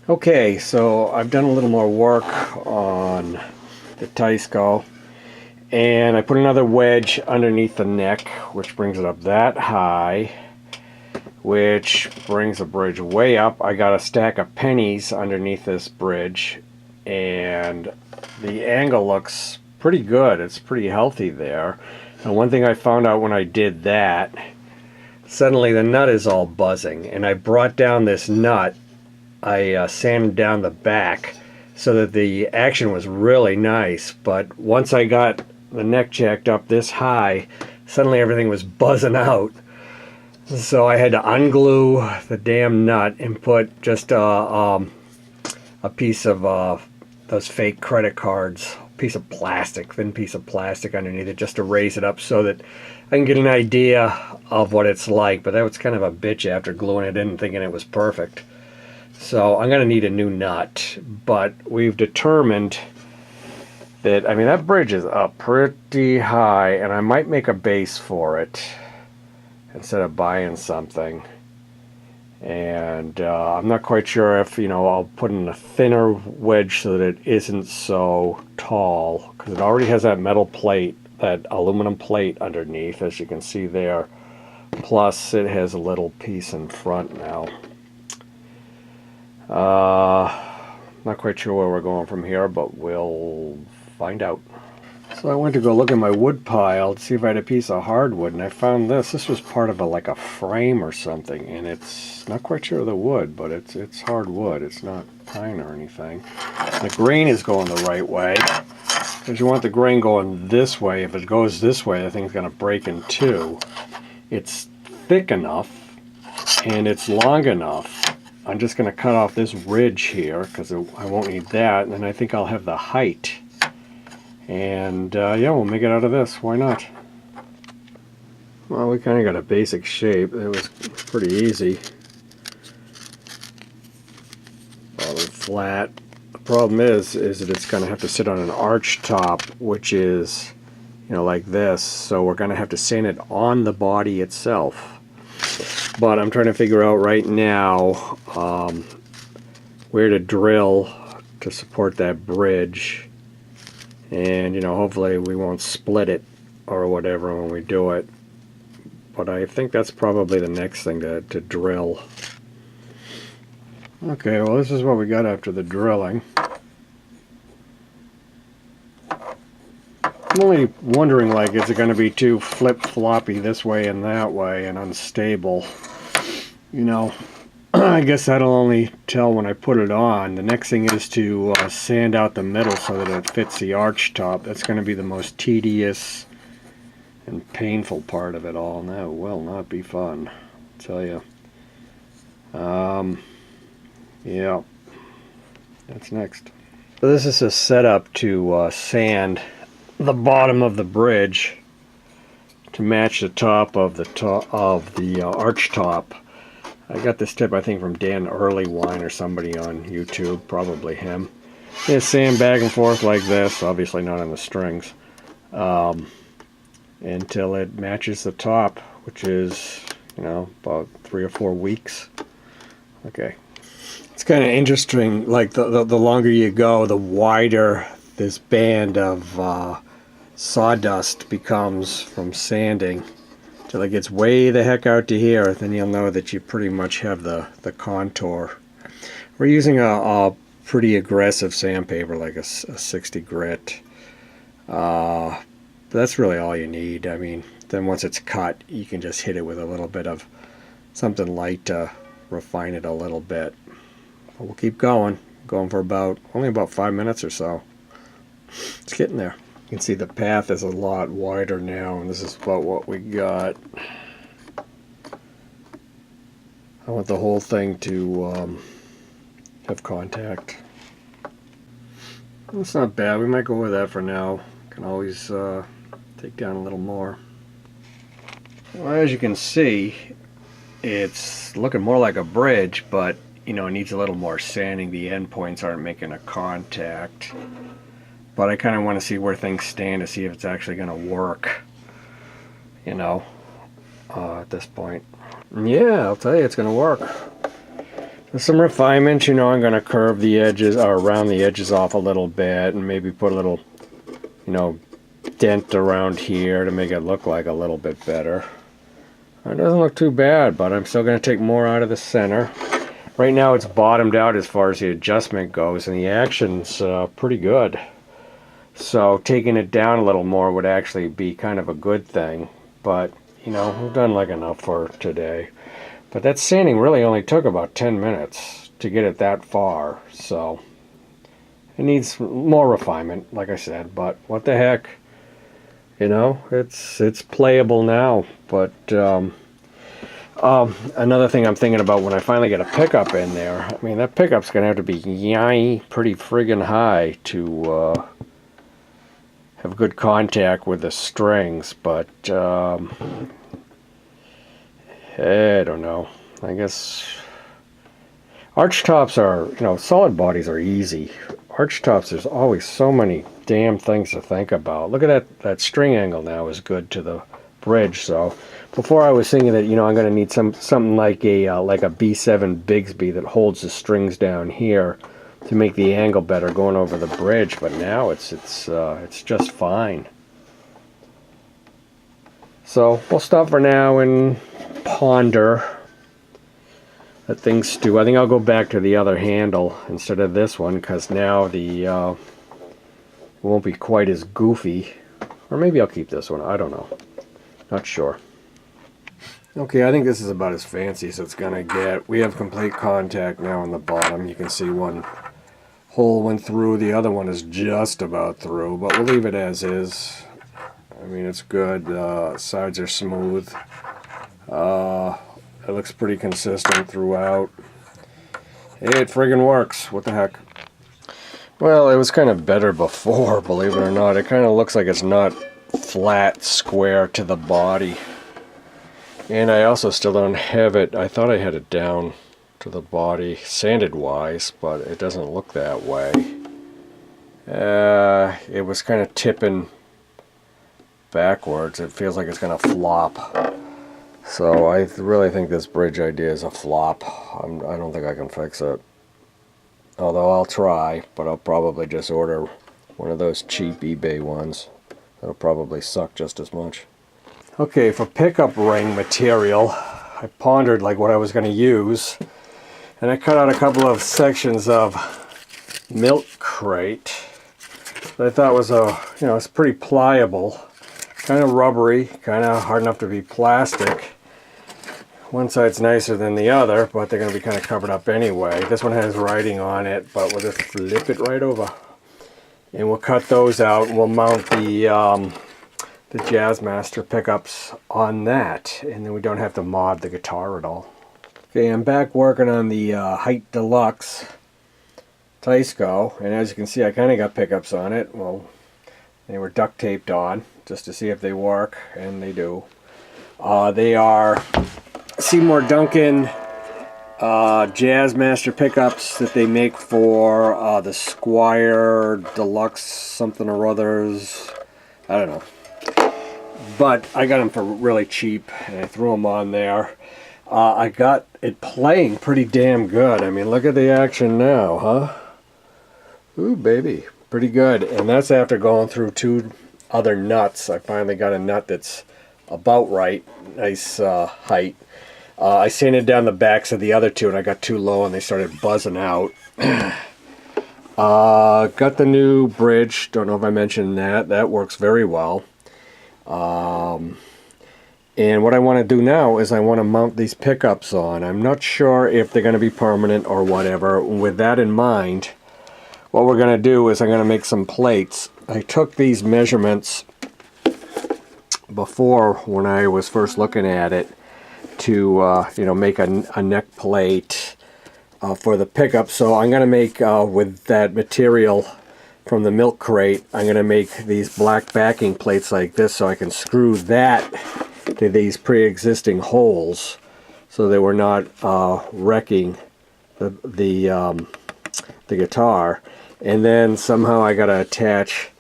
Okay, so I've done a little more work on the Teisco, and I put another wedge underneath the neck, which brings it up that high, which brings the bridge way up. I got a stack of pennies underneath this bridge, and the angle looks pretty good. It's pretty healthy there. And one thing I found out when I did that, suddenly the nut is all buzzing, and I brought down this nut. I sanded down the back so that the action was really nice, but once I got the neck jacked up this high, suddenly everything was buzzing out. So I had to unglue the damn nut and put just a piece of those fake credit cards, piece of plastic, thin piece of plastic underneath it, just to raise it up so that I can get an idea of what it's like. But that was kind of a bitch after gluing it in and thinking it was perfect. So I'm going to need a new nut, but we've determined that, I mean, that bridge is up pretty high, and I might make a base for it instead of buying something. And I'm not quite sure if, I'll put in a thinner wedge so that it isn't so tall, because it already has that metal plate, that aluminum plate underneath, as you can see there. Plus, it has a little piece in front now. Not quite sure where we're going from here, but we'll find out. So I went to go look at my wood pile to see if I had a piece of hardwood, and I found this. This was part of like a frame or something, and it's not quite sure of the wood, but it's hardwood. It's not pine or anything. The grain is going the right way, because you want the grain going this way. If it goes this way, the thing's going to break in two. It's thick enough, and it's long enough. I'm just going to cut off this ridge here because I won't need that, and then I think I'll have the height. And yeah, we'll make it out of this. Why not? Well, we kind of got a basic shape. It was pretty easy. All flat. The problem is that it's going to have to sit on an arch top, which is, like this. So we're going to have to sand it on the body itself. But I'm trying to figure out right now where to drill to support that bridge, and hopefully we won't split it or whatever when we do it. But I think that's probably the next thing to drill. Okay, well, this is what we got after the drilling. I'm only wondering, like, is it going to be too flip-floppy this way and that way and unstable? I guess that'll only tell when I put it on. The next thing is to sand out the middle so that it fits the arch top. That's going to be the most tedious and painful part of it all, and that will not be fun, I'll tell you. Yeah, that's next. So this is a setup to sand the bottom of the bridge to match the top of the arch top. I got this tip, I think, from Dan Earlywine or somebody on YouTube, probably him. Just sand back and forth like this, obviously not on the strings, until it matches the top, which is, about 3 or 4 weeks. Okay. It's kind of interesting, like the longer you go, the wider this band of sawdust becomes from sanding. Till it gets way the heck out to here, then you'll know that you pretty much have the contour. We're using a pretty aggressive sandpaper, like a 60 grit. But that's really all you need. I mean, then once it's cut, you can just hit it with a little bit of something light to refine it a little bit. But we'll keep going for only about 5 minutes or so. It's getting there. You can see the path is a lot wider now, and this is about what we got. I want the whole thing to have contact. That's not bad. We might go with that for now. Can always take down a little more. Well, as you can see, it's looking more like a bridge, but it needs a little more sanding. The end points aren't making a contact. But I kind of want to see where things stand to see if it's actually going to work, at this point. Yeah, I'll tell you, it's going to work. There's some refinements, you know. I'm going to curve the edges, or round the edges off a little bit, and maybe put a little, you know, dent around here to make it look like a little bit better. It doesn't look too bad, but I'm still going to take more out of the center. Right now it's bottomed out as far as the adjustment goes, and the action's pretty good. So taking it down a little more would actually be kind of a good thing. But, you know, we've done like enough for today. But that sanding really only took about 10 minutes to get it that far. So it needs more refinement, like I said. But what the heck, you know, it's playable now. But another thing I'm thinking about when I finally get a pickup in there, I mean, that pickup's going to have to be pretty friggin' high to have good contact with the strings. But I don't know. I guess arch tops are, you know, solid bodies are easy. Arch tops, there's always so many damn things to think about. Look at that string angle now is good to the bridge. So before I was thinking that, you know, I'm going to need something like a B7 Bigsby that holds the strings down here to make the angle better going over the bridge. But now it's just fine. So we'll stop for now and ponder, let things stew. I think I'll go back to the other handle instead of this one, because now the it won't be quite as goofy. Or maybe I'll keep this one. I don't know. Not sure. Okay, I think this is about as fancy as it's gonna get. We have complete contact now on the bottom. You can see one hole went through, the other one is just about through, but we'll leave it as is. I mean, it's good. Sides are smooth. It looks pretty consistent throughout. It friggin' works. What the heck? Well, it was kind of better before, believe it or not. It kind of looks like it's not flat, square to the body. And I also still don't have it. I thought I had it down to the body, sanded wise, but it doesn't look that way. It was kind of tipping backwards. It feels like it's going to flop. So I really think this bridge idea is a flop. I don't think I can fix it. Although I'll try, but I'll probably just order one of those cheap eBay ones. That'll probably suck just as much. Okay, for pickup ring material, I pondered like what I was going to use. And I cut out a couple of sections of milk crate that I thought was it's pretty pliable. Kind of rubbery, kind of hard enough to be plastic. One side's nicer than the other, but they're going to be kind of covered up anyway. This one has writing on it, but we'll just flip it right over. And we'll cut those out, and we'll mount the Jazzmaster pickups on that. And then we don't have to mod the guitar at all. Okay, I'm back working on the Heit Deluxe Teisco. And as you can see, I kind of got pickups on it. Well, they were duct taped on just to see if they work, and they do. They are Seymour Duncan Jazzmaster pickups that they make for the Squire Deluxe something or others. I don't know. But I got them for really cheap, and I threw them on there. I got it playing pretty damn good. I mean, look at the action now, huh? Ooh, baby. Pretty good. And that's after going through two other nuts. I finally got a nut that's about right. Nice height. I sanded down the backs of the other two, and I got too low, and they started buzzing out. Got the new bridge. Don't know if I mentioned that. That works very well. And what I want to do now is I want to mount these pickups on. I'm not sure if they're going to be permanent or whatever. With that in mind, what we're going to do is I'm going to make some plates. I took these measurements before when I was first looking at it to make a neck plate for the pickup. So I'm going to make with that material from the milk crate, I'm going to make these black backing plates like this so I can screw that to these pre-existing holes so that we're not wrecking the guitar. And then somehow I got to attach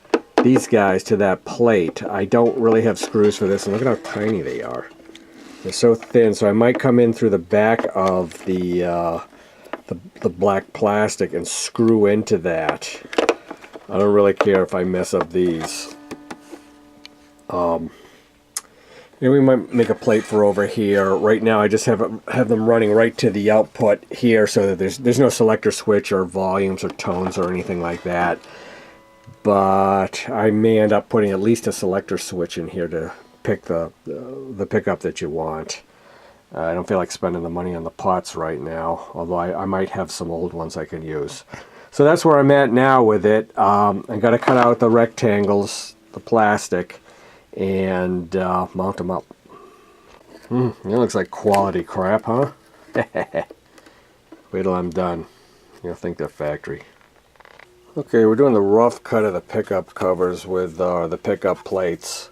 these guys to that plate. I don't really have screws for this, and look at how tiny they are. They're so thin, so I might come in through the back of the the black plastic and screw into that. I don't really care if I mess up these. We might make a plate for over here. Right now I just have them running right to the output here so that there's no selector switch or volumes or tones or anything like that. But I may end up putting at least a selector switch in here to pick the pickup that you want. I don't feel like spending the money on the pots right now, although I might have some old ones I can use. So that's where I'm at now with it. I got to cut out the rectangles, the plastic, and mount them up. It looks like quality crap, huh? Wait till I'm done. You'll think they're factory. Okay, we're doing the rough cut of the pickup covers with the pickup plates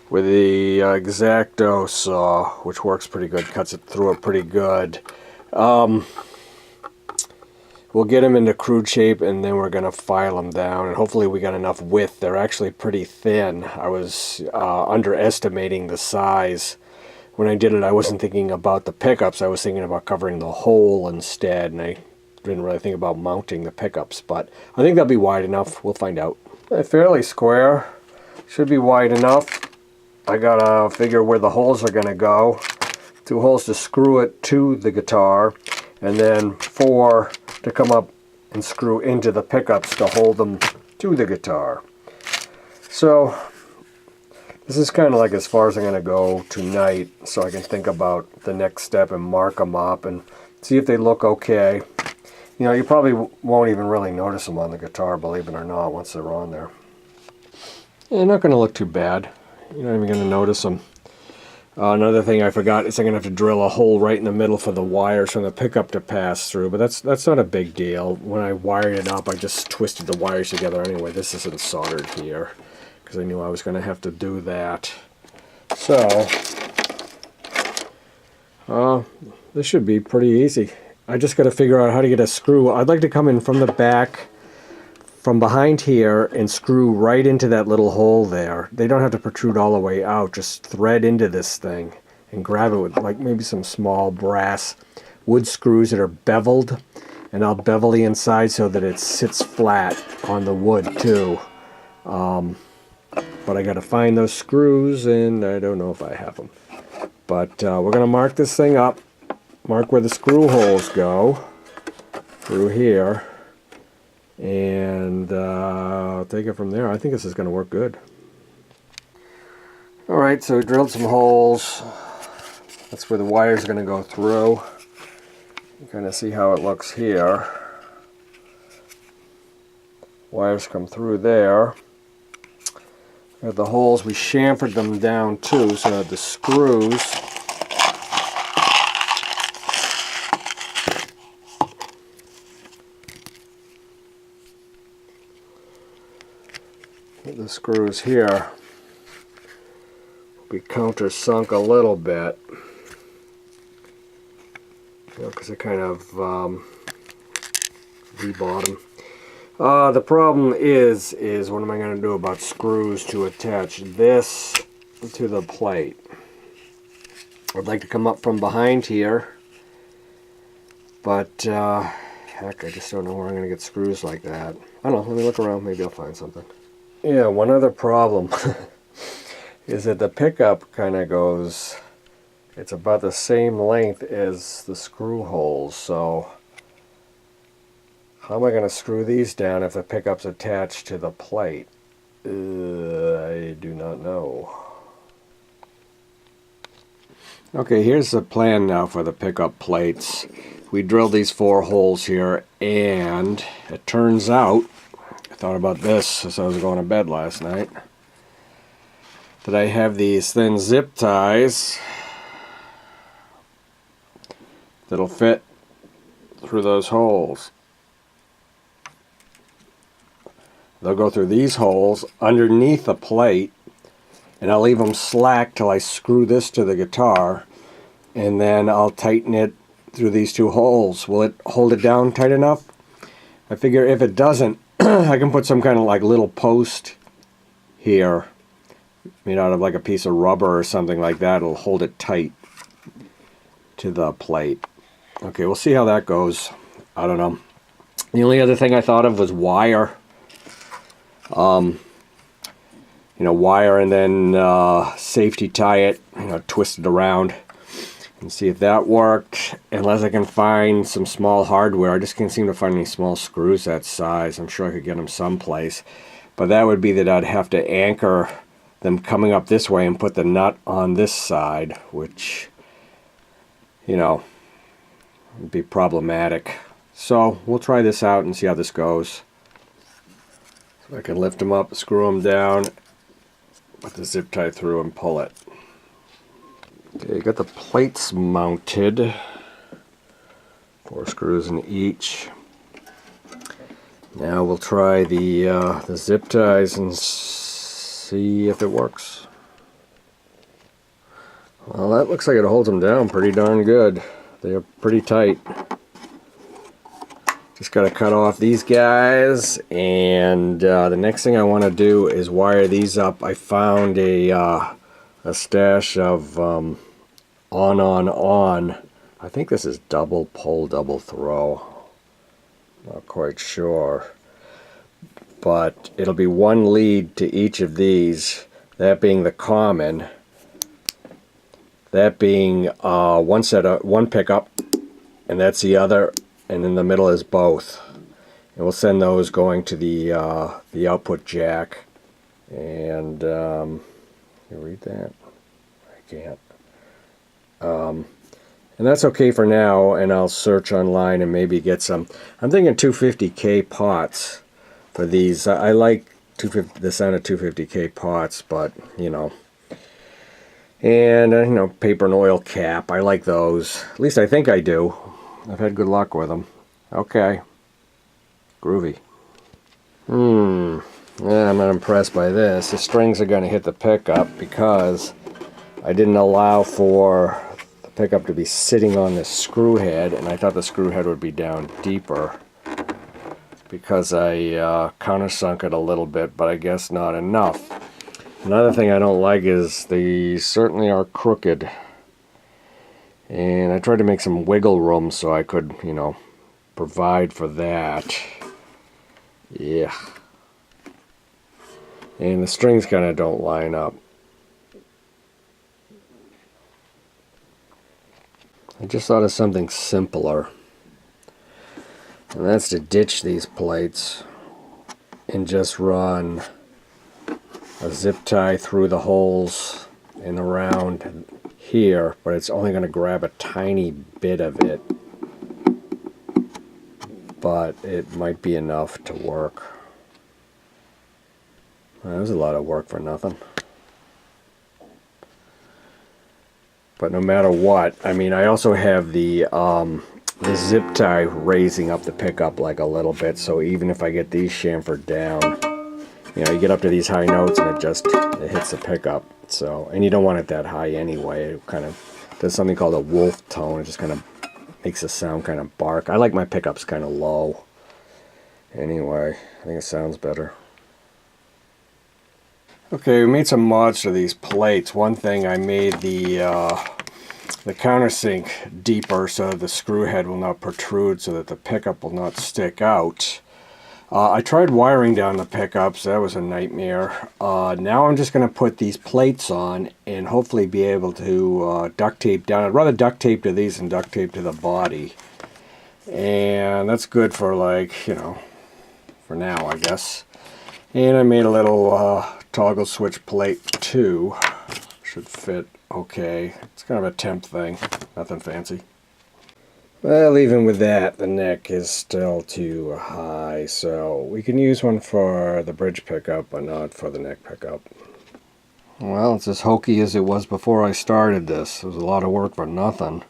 with the X-Acto saw, which works pretty good, cuts it through it pretty good. We'll get them into crude shape and then we're going to file them down, and hopefully we got enough width. They're actually pretty thin. I was underestimating the size. When I did it, I wasn't thinking about the pickups. I was thinking about covering the hole instead, and I didn't really think about mounting the pickups, but I think they'll be wide enough. We'll find out. They're fairly square. Should be wide enough. I gotta figure where the holes are gonna go. 2 holes to screw it to the guitar, and then 4 to come up and screw into the pickups to hold them to the guitar. So this is kind of like as far as I'm going to go tonight, so I can think about the next step and mark them up and see if they look okay. You know, you probably won't even really notice them on the guitar, believe it or not, once they're on there. They're not going to look too bad. You're not even going to notice them. Another thing I forgot is I'm going to have to drill a hole right in the middle for the wires from the pickup to pass through, but that's not a big deal. When I wired it up, I just twisted the wires together anyway. This isn't soldered here because I knew I was going to have to do that. So, this should be pretty easy. I just got to figure out how to get a screw. I'd like to come in from the back, from behind here, and screw right into that little hole there. They don't have to protrude all the way out. Just thread into this thing and grab it with like maybe some small brass wood screws that are beveled, and I'll bevel the inside so that it sits flat on the wood too. But I got to find those screws, and I don't know if I have them. But we're going to mark this thing up, mark where the screw holes go through here. And I'll take it from there. I think this is going to work good. Alright, so we drilled some holes. That's where the wires are going to go through. You kind of see how it looks here. Wires come through there. Got the holes, we chamfered them down too so that the screws here will be countersunk a little bit, because it kind of V-bottom. The problem is what am I going to do about screws to attach this to the plate? I'd like to come up from behind here, but heck, I just don't know where I'm going to get screws like that. I don't know, let me look around, maybe I'll find something. Yeah, one other problem is that the pickup kind of goes, it's about the same length as the screw holes, so how am I going to screw these down if the pickup's attached to the plate? I do not know. Okay, here's the plan now for the pickup plates. We drilled these 4 holes here, and it turns out, I thought about this as I was going to bed last night, that I have these thin zip ties that'll fit through those holes. They'll go through these holes underneath the plate, and I'll leave them slack till I screw this to the guitar, and then I'll tighten it through these 2 holes. Will it hold it down tight enough? I figure if it doesn't, I can put some kind of like little post here made out of like a piece of rubber or something like that. It'll hold it tight to the plate. Okay, we'll see how that goes. I don't know. The only other thing I thought of was wire. You know, wire and then safety tie it, you know, twist it around and see if that worked. Unless I can find some small hardware. I just can't seem to find any small screws that size. I'm sure I could get them someplace. But that would be that I'd have to anchor them coming up this way and put the nut on this side, which, you know, would be problematic. So we'll try this out and see how this goes. So I can lift them up, screw them down, put the zip tie through and pull it. Okay, got the plates mounted. 4 screws in each. Now we'll try the zip ties and see if it works. Well, that looks like it holds them down pretty darn good. They're pretty tight. Just got to cut off these guys, and the next thing I want to do is wire these up. I found a stash of on. I think this is double pull, double throw. Not quite sure. But it'll be 1 lead to each of these, that being the common, that being one pickup, and that's the other, and in the middle is both. And we'll send those going to the output jack. And can you read that? I can't. And that's okay for now, and I'll search online and maybe get some. I'm thinking 250K pots for these. I like the sound of 250K pots, but you know. And you know, paper and oil cap. I like those. At least I think I do. I've had good luck with them. Okay. Groovy. Yeah, I'm not impressed by this. The strings are going to hit the pickup because I didn't allow for the pickup to be sitting on the screw head, and I thought the screw head would be down deeper because I countersunk it a little bit, but I guess not enough. Another thing I don't like is these certainly are crooked. And I tried to make some wiggle room so I could, you know, provide for that. Yeah. And the strings kind of don't line up. I just thought of something simpler. And that's to ditch these plates and just run a zip tie through the holes and around here, but it's only going to grab a tiny bit of it, but it might be enough to work. That was a lot of work for nothing. But no matter what, I mean, I also have the zip tie raising up the pickup like a little bit, so even if I get these chamfered down, you know, you get up to these high notes and it hits the pickup. So, and you don't want it that high anyway. It kind of does something called a wolf tone. It just kind of makes the sound kind of bark. I like my pickups kind of low. Anyway, I think it sounds better. Okay, we made some mods to these plates. One thing, I made the countersink deeper so the screw head will not protrude, so that the pickup will not stick out. I tried wiring down the pickups. That was a nightmare. Now I'm just going to put these plates on and hopefully be able to duct tape down. I'd rather duct tape to these than duct tape to the body. And that's good for, like, you know, for now, I guess. And I made a little toggle switch plate too. Should fit okay. It's kind of a temp thing. Nothing fancy. Well, even with that, the neck is still too high, so we can use one for the bridge pickup, but not for the neck pickup. Well, it's as hokey as it was before I started this. It was a lot of work for nothing.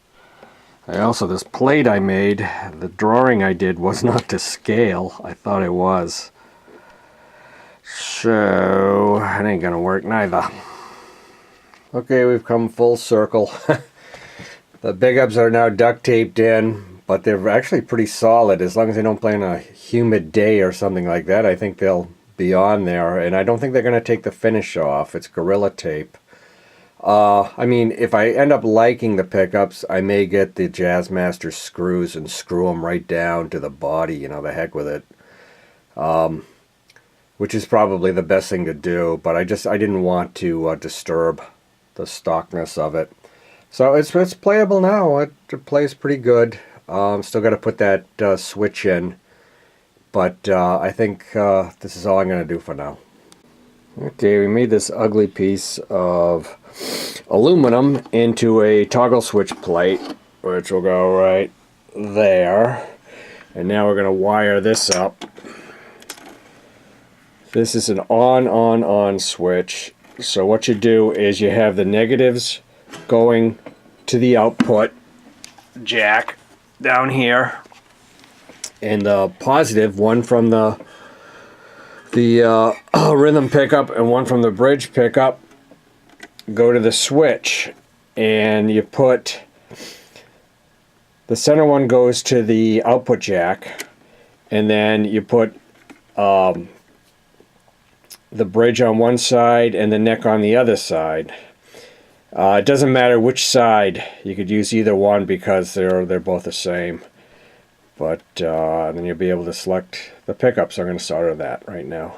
This plate I made, the drawing I did was not to scale. I thought it was. So, it ain't gonna work neither. Okay, we've come full circle. The pickups are now duct taped in, but they're actually pretty solid. As long as they don't play on a humid day or something like that, I think they'll be on there. And I don't think they're going to take the finish off. It's Gorilla Tape. I mean, if I end up liking the pickups, I may get the Jazzmaster screws and screw them right down to the body, you know, the heck with it. Which is probably the best thing to do, but I didn't want to disturb the stockness of it. So it's playable now. It plays pretty good. Still got to put that switch in, but I think this is all I'm going to do for now. Okay, we made this ugly piece of aluminum into a toggle switch plate, which will go right there. And now we're going to wire this up. This is an on switch. So what you do is you have the negatives going to the output jack down here, and the positive, one from the rhythm pickup and one from the bridge pickup, go to the switch, and you put the center one goes to the output jack, and then you put the bridge on one side and the neck on the other side. It doesn't matter which side. You could use either one because they're both the same. But then you'll be able to select the pickups. I'm going to solder that right now.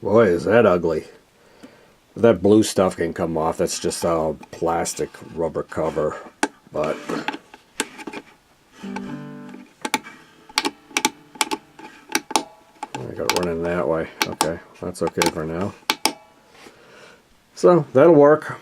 Boy, is that ugly. That blue stuff can come off. That's just a plastic rubber cover. But I got it running that way. Okay, that's okay for now. So that'll work.